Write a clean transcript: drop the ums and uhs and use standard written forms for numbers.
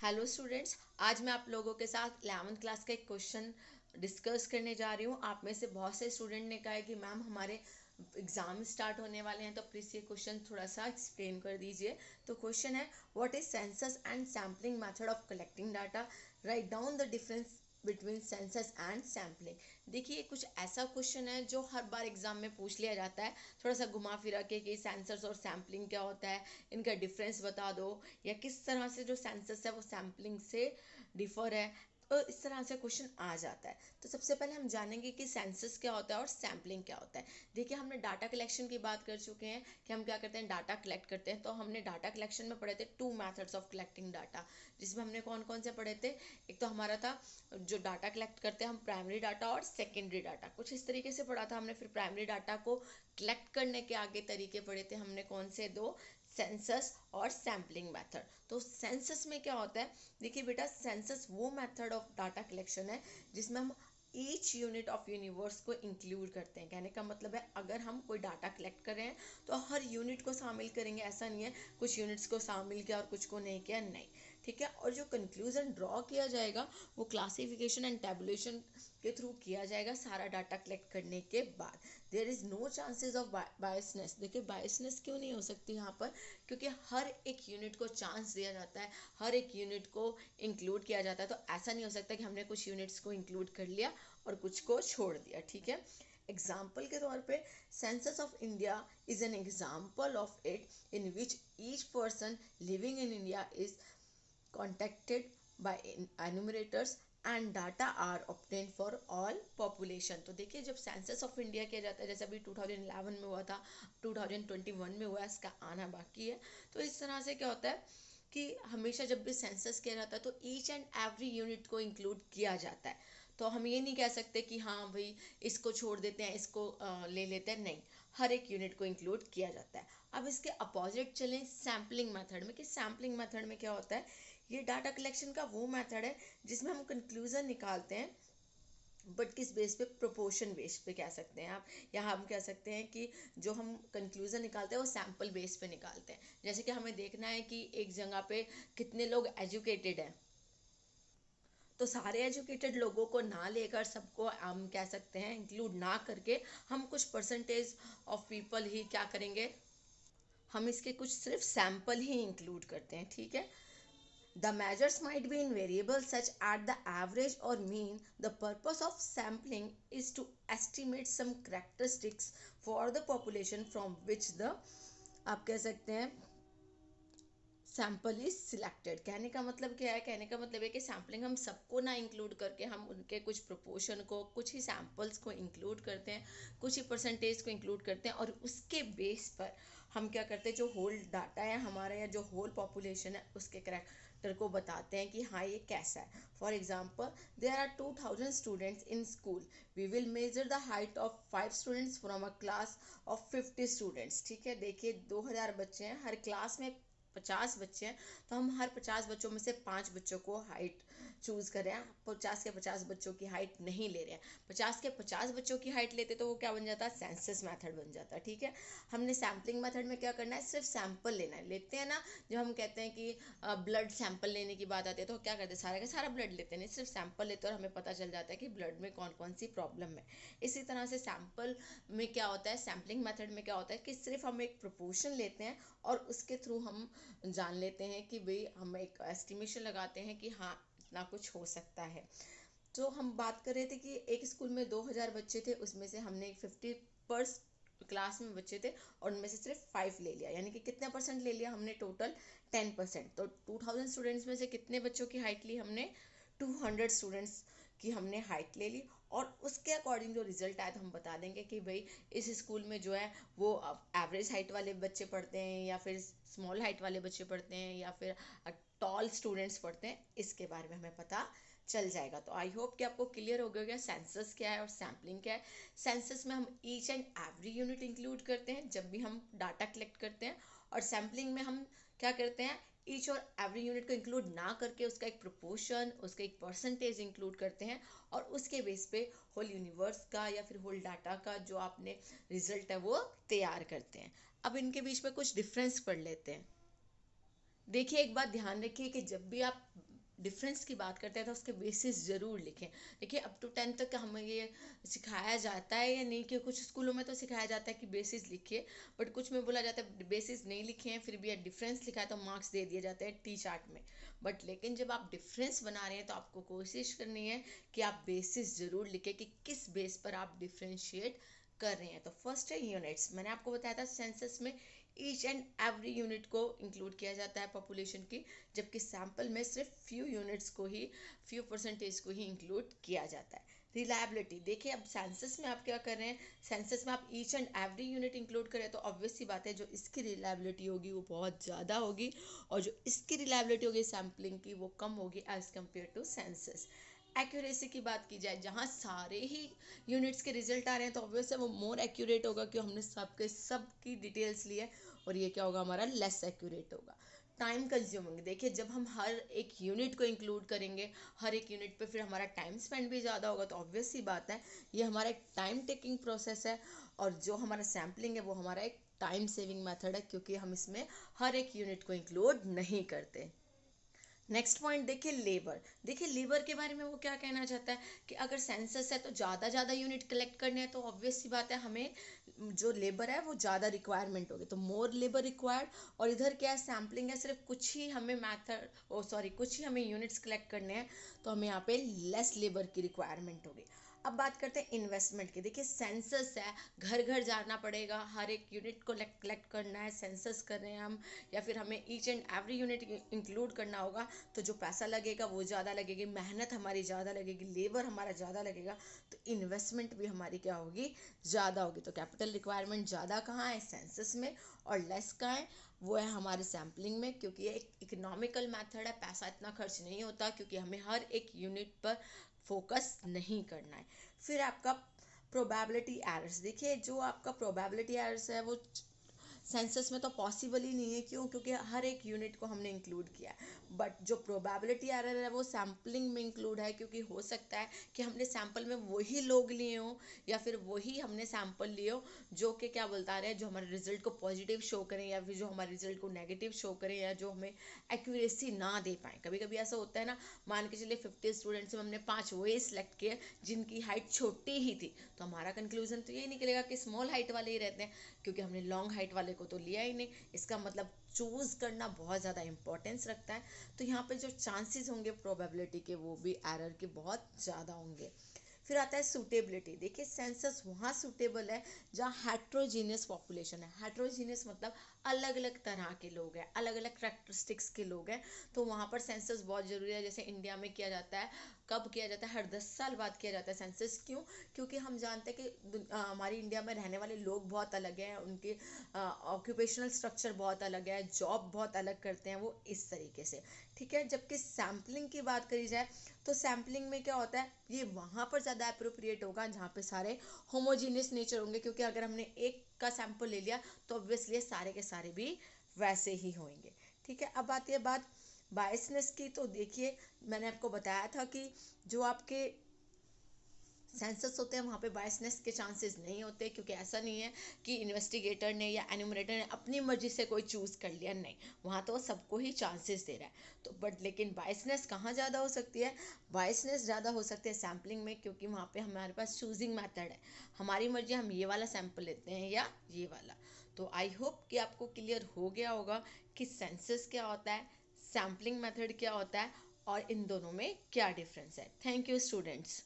Hello students, आज मैं आप लोगों के साथ 11th क्लास का एक क्वेश्चन डिस्कस करने जा रही हूँ। आप में से बहुत से स्टूडेंट ने कहा है कि मैम हमारे एग्जाम स्टार्ट होने वाले हैं, तो प्लीज़ ये क्वेश्चन थोड़ा सा एक्सप्लेन कर दीजिए। तो क्वेश्चन है, what is census and sampling method of collecting data, write down the difference between census and sampling. देखिए, कुछ ऐसा क्वेश्चन है जो हर बार एग्जाम में पूछ लिया जाता है, थोड़ा सा घुमा फिरा के कि सेंसर्स और सैम्पलिंग क्या होता है, इनका डिफरेंस बता दो, या किस तरह से जो सेंसस है वो सैम्पलिंग से डिफर है। तो इस तरह से क्वेश्चन आ जाता है। तो सबसे पहले हम जानेंगे कि सेंसस क्या होता है और सैम्पलिंग क्या होता है। देखिए, हमने डाटा कलेक्शन की बात कर चुके हैं कि हम क्या करते हैं, डाटा कलेक्ट करते हैं। तो हमने डाटा कलेक्शन में पढ़े थे two methods of collecting data, जिसमें हमने कौन कौन से पढ़े थे। एक तो हमारा था जो डाटा कलेक्ट करते हैं हम, प्राइमरी डाटा और सेकेंडरी डाटा, कुछ इस तरीके से पढ़ा था हमने। फिर प्राइमरी डाटा को कलेक्ट करने के आगे तरीके पढ़े थे हमने, कौन से दो, सेंसस और सैम्पलिंग मेथड। तो सेंसस में क्या होता है, देखिए बेटा, सेंसस वो मेथड ऑफ डाटा कलेक्शन है जिसमें हम ईच यूनिट ऑफ यूनिवर्स को इंक्लूड करते हैं। कहने का मतलब है, अगर हम कोई डाटा कलेक्ट कर रहे हैं तो हर यूनिट को शामिल करेंगे। ऐसा नहीं है कुछ यूनिट्स को शामिल किया और कुछ को नहीं किया, नहीं। ठीक है। और जो कंक्लूजन ड्रॉ किया जाएगा वो क्लासिफिकेशन एंड टेबुलेशन के थ्रू किया जाएगा सारा डाटा कलेक्ट करने के बाद। There is no chances of biasness. देखिए, बायसनेस क्यों नहीं हो सकती यहाँ पर, क्योंकि हर एक यूनिट को चांस दिया जाता है, हर एक यूनिट को इंक्लूड किया जाता है। तो ऐसा नहीं हो सकता कि हमने कुछ यूनिट्स को इंक्लूड कर लिया और कुछ को छोड़ दिया। ठीक है। एग्जाम्पल के तौर पे, census of India is an example of it in which each person living in India is contacted by enumerators and data are obtain for all population. तो देखिए, जब सेंसस ऑफ इंडिया किया जाता है, जैसे अभी 2011 में हुआ था, 2021 में हुआ है, इसका आना बाकी है। तो इस तरह से क्या होता है कि हमेशा जब भी सेंसस किया जाता है तो ईच एंड एवरी यूनिट को इंक्लूड किया जाता है। तो हम ये नहीं कह सकते कि हाँ भाई इसको छोड़ देते हैं, इसको ले लेते हैं, नहीं, हर एक यूनिट को इंक्लूड किया जाता है। अब इसके अपोजिट चलें सैम्पलिंग मेथड में, कि सैम्पलिंग मेथड में क्या होता है। ये डाटा कलेक्शन का वो मेथड है जिसमें हम कंक्लूजन निकालते हैं, बट किस बेस पे, प्रोपोर्शन बेस पे कह सकते हैं आप। यहाँ हम कह सकते हैं कि जो हम कंक्लूजन निकालते हैं वो सैम्पल बेस पे निकालते हैं। जैसे कि हमें देखना है कि एक जगह पे कितने लोग एजुकेटेड हैं, तो सारे एजुकेटेड लोगों को ना लेकर सबको हम कह सकते हैं इंक्लूड ना करके, हम कुछ परसेंटेज ऑफ पीपल ही क्या करेंगे, हम इसके कुछ सिर्फ सैंपल ही इंक्लूड करते हैं। ठीक है। The measures might be in variables such as the average or mean. The purpose of sampling is to estimate some characteristics for the population from which the, आप कह सकते हैं, सैम्पल इज सिलेक्टेड। कहने का मतलब क्या है, कहने का मतलब है कि सैम्पलिंग हम सबको ना इंक्लूड करके, हम उनके कुछ प्रोपोर्शन को, कुछ ही सैम्पल्स को इंक्लूड करते हैं, कुछ ही परसेंटेज को इंक्लूड करते हैं, और उसके बेस पर हम क्या करते हैं, जो होल डाटा है हमारा या जो होल पॉपुलेशन है उसके करेक्टर को बताते हैं कि हाँ ये कैसा है। For example, there are 2000 students in school, we will measure the height of 5 students from a class of 50 students. ठीक है। देखिए, 2000 बच्चे हैं, हर क्लास में 50 बच्चे हैं, तो हम हर 50 बच्चों में से 5 बच्चों को हाइट चूज कर रहे हैं। 50 के 50 बच्चों की हाइट नहीं ले रहे हैं। 50 के 50 बच्चों की हाइट लेते तो वो क्या बन जाता है, सेंसस मेथड बन जाता है। ठीक है। हमने सैम्पलिंग मेथड में क्या करना है, सिर्फ सैंपल लेना है। लेते हैं ना, जब हम कहते हैं कि ब्लड सैंपल लेने की बात आती है तो क्या करते हैं, सारा का सारा ब्लड लेते हैं, नहीं, सिर्फ सैंपल लेते हैं और हमें पता चल जाता है कि ब्लड में कौन कौन सी प्रॉब्लम है। इसी तरह से सैंपल में क्या होता है, सैम्पलिंग मेथड में क्या होता है कि सिर्फ हम एक प्रोपोर्शन लेते हैं और उसके थ्रू हम जान लेते हैं कि भाई हम एक एस्टिमेशन लगाते हैं कि हाँ इतना कुछ हो सकता है। तो हम बात कर रहे थे कि एक स्कूल में 2000 बच्चे थे, उसमें से हमने 50 पर क्लास में बच्चे थे और उनमें से सिर्फ 5 ले लिया, यानी कि कितना परसेंट ले लिया हमने, टोटल 10%। तो 2000 स्टूडेंट्स में से कितने बच्चों की हाइट ली हमने, 200 स्टूडेंट्स की हमने हाइट ले ली। और उसके अकॉर्डिंग जो रिजल्ट आया तो हम बता देंगे कि भाई इस स्कूल में जो है वो एवरेज हाइट वाले बच्चे पढ़ते हैं, या फिर स्मॉल हाइट वाले बच्चे पढ़ते हैं, या फिर टॉल स्टूडेंट्स पढ़ते हैं, इसके बारे में हमें पता चल जाएगा। तो आई होप कि आपको क्लियर हो गया सेंसस क्या है और सैम्पलिंग क्या है। सेंसस में हम each and every unit include करते हैं जब भी हम डाटा कलेक्ट करते हैं, और सैम्पलिंग में हम क्या करते हैं, ईच और एवरी यूनिट को इंक्लूड ना करके उसका एक प्रोपोर्शन, उसका एक परसेंटेज इंक्लूड करते हैं, और उसके बेस पे होल यूनिवर्स का या फिर होल डाटा का जो आपने रिजल्ट है वो तैयार करते हैं। अब इनके बीच में कुछ डिफरेंस पढ़ लेते हैं। देखिए, एक बात ध्यान रखिए कि जब भी आप डिफरेंस की बात करते हैं तो उसके बेसिस ज़रूर लिखें। देखिए अप टू 10th तक हमें ये सिखाया जाता है या नहीं, कि कुछ स्कूलों में तो सिखाया जाता है कि बेसिस लिखिए, बट कुछ में बोला जाता है बेसिस नहीं लिखे हैं फिर भी डिफरेंस लिखा है तो मार्क्स दे दिए जाते हैं टी चार्ट में। बट लेकिन जब आप डिफरेंस बना रहे हैं तो आपको कोशिश करनी है कि आप बेसिस ज़रूर लिखें कि किस बेस पर आप डिफ्रेंशिएट कर रहे हैं। तो फर्स्ट है यूनिट्स। मैंने आपको बताया था सेंसस में ईच एंड एवरी यूनिट को इंक्लूड किया जाता है पॉपुलेशन की, जबकि सैंपल में सिर्फ फ्यू यूनिट्स को ही, फ्यू परसेंटेज को ही इंक्लूड किया जाता है। रिलायबिलिटी, देखिए अब सेंसस में आप क्या कर रहे हैं, सेंसस में आप each and every unit include करें तो ऑब्वियस सी बात है जो इसकी रिलायबिलिटी होगी वो बहुत ज़्यादा होगी, और जो इसकी रिलायबिलिटी होगी सैम्पलिंग की वो कम होगी as compare to census. Accuracy की बात की जाए, जहाँ सारे ही यूनिट्स के रिजल्ट आ रहे हैं तो ऑब्वियस है वो मोर एक्यूरेट होगा, क्योंकि हमने सब की डिटेल्स ली है, और ये क्या होगा हमारा लेस एक्यूरेट होगा। टाइम कंज्यूमिंग, देखिए जब हम हर एक यूनिट को इंक्लूड करेंगे, हर एक यूनिट पे फिर हमारा टाइम स्पेंड भी ज़्यादा होगा, तो ऑब्वियस सी बात है ये हमारा एक टाइम टेकिंग प्रोसेस है, और जो हमारा सैम्पलिंग है वो हमारा एक टाइम सेविंग मेथड है, क्योंकि हम इसमें हर एक यूनिट को इंक्लूड नहीं करते। नेक्स्ट पॉइंट देखिए लेबर। देखिए लेबर के बारे में वो क्या कहना चाहता है कि अगर सेंसस है तो ज़्यादा यूनिट कलेक्ट करने हैं, तो ऑब्वियस सी बात है हमें जो लेबर है वो ज़्यादा रिक्वायरमेंट होगी, तो मोर लेबर रिक्वायर्ड। और इधर क्या है, सैम्पलिंग है, सिर्फ कुछ ही हमें कुछ ही हमें यूनिट्स कलेक्ट करने हैं, तो हमें यहाँ पे लेस लेबर की रिक्वायरमेंट होगी। अब बात करते हैं इन्वेस्टमेंट की। देखिए सेंसस है, घर घर जाना पड़ेगा, हर एक यूनिट को कलेक्ट करना है, सेंसस कर रहे हैं हम, या फिर हमें each and every unit include करना होगा, तो जो पैसा लगेगा वो ज़्यादा लगेगी, मेहनत हमारी ज़्यादा लगेगी, लेबर हमारा ज़्यादा लगेगा, तो इन्वेस्टमेंट भी हमारी क्या होगी, ज़्यादा होगी। तो कैपिटल रिक्वायरमेंट ज़्यादा कहाँ है, सेंसस में, और लेस कहाँ है, वो है हमारे सैम्पलिंग में, क्योंकि ये एक इकोनॉमिकल मेथड है, पैसा इतना खर्च नहीं होता, क्योंकि हमें हर एक यूनिट पर फोकस नहीं करना है। फिर आपका प्रोबेबिलिटी एरर्स, देखिए जो आपका प्रोबेबिलिटी एरर्स है वो सेंसस में तो पॉसिबल ही नहीं है, क्यों, क्योंकि हर एक यूनिट को हमने इंक्लूड किया है। बट जो प्रोबेबिलिटी एरर है वो सैम्पलिंग में इंक्लूड है, क्योंकि हो सकता है कि हमने सैंपल में वही लोग लिए हों, या फिर वही हमने सैंपल लिए हो जो कि क्या बोलता रहे हैं, जो हमारे रिजल्ट को पॉजिटिव शो करें, या फिर जो हमारे रिजल्ट को नेगेटिव शो करें, या जो हमें एक्यूरेसी ना दे पाए। कभी कभी ऐसा होता है ना, मान के चलिए 50 स्टूडेंट्स में हमने 5 वही सिलेक्ट किए जिनकी हाइट छोटी ही थी, तो हमारा कंक्लूजन तो यही निकलेगा कि स्मॉल हाइट वाले ही रहते हैं, क्योंकि हमने लॉन्ग हाइट वाले को तो लिया ही नहीं। इसका मतलब चूज करना बहुत ज़्यादा इंपॉर्टेंस रखता है। तो यहाँ पे जो चांसेस होंगे प्रोबेबिलिटी के वो भी एरर के बहुत ज़्यादा होंगे। फिर आता है सूटेबिलिटी। देखिए सेंसस वहाँ सूटेबल है जहाँ हेट्रोजीनियस पॉपुलेशन है। हेट्रोजीनियस मतलब अलग अलग तरह के लोग हैं, अलग अलग करेक्टरिस्टिक्स के लोग हैं, तो वहाँ पर सेंसस बहुत ज़रूरी है। जैसे इंडिया में किया जाता है, कब किया जाता है, हर 10 साल बाद किया जाता है सेंसस। क्यों, क्योंकि हम जानते हैं कि हमारी इंडिया में रहने वाले लोग बहुत अलग हैं, उनके ऑक्यूपेशनल स्ट्रक्चर बहुत अलग है, जॉब बहुत अलग करते हैं वो, इस तरीके से, ठीक है। जबकि सैम्पलिंग की बात करी जाए तो सैम्पलिंग में क्या होता है, ये वहाँ पर ज़्यादा अप्रोप्रिएट होगा जहाँ पे सारे होमोजीनियस नेचर होंगे, क्योंकि अगर हमने एक का सैंपल ले लिया तो ऑब्वियसली सारे के सारे भी वैसे ही होंगे, ठीक है। अब आती है बात बायसनेस की। तो देखिए मैंने आपको बताया था कि जो आपके सेंसस होते हैं वहाँ पे बायसनेस के चांसेस नहीं होते, क्योंकि ऐसा नहीं है कि इन्वेस्टिगेटर ने या एन्यूमरेटर ने अपनी मर्जी से कोई चूज़ कर लिया, नहीं, वहाँ तो सबको ही चांसेस दे रहा है। तो बट लेकिन बायसनेस कहाँ ज़्यादा हो सकती है, बायसनेस ज़्यादा हो सकती है सैम्पलिंग में, क्योंकि वहाँ पे हमारे पास चूजिंग मेथड है, हमारी मर्जी, हम ये वाला सैंपल लेते हैं या ये वाला। तो आई होप कि आपको क्लियर हो गया होगा कि सेंसस क्या होता है, सैम्पलिंग मेथड क्या होता है, और इन दोनों में क्या डिफरेंस है। Thank you students.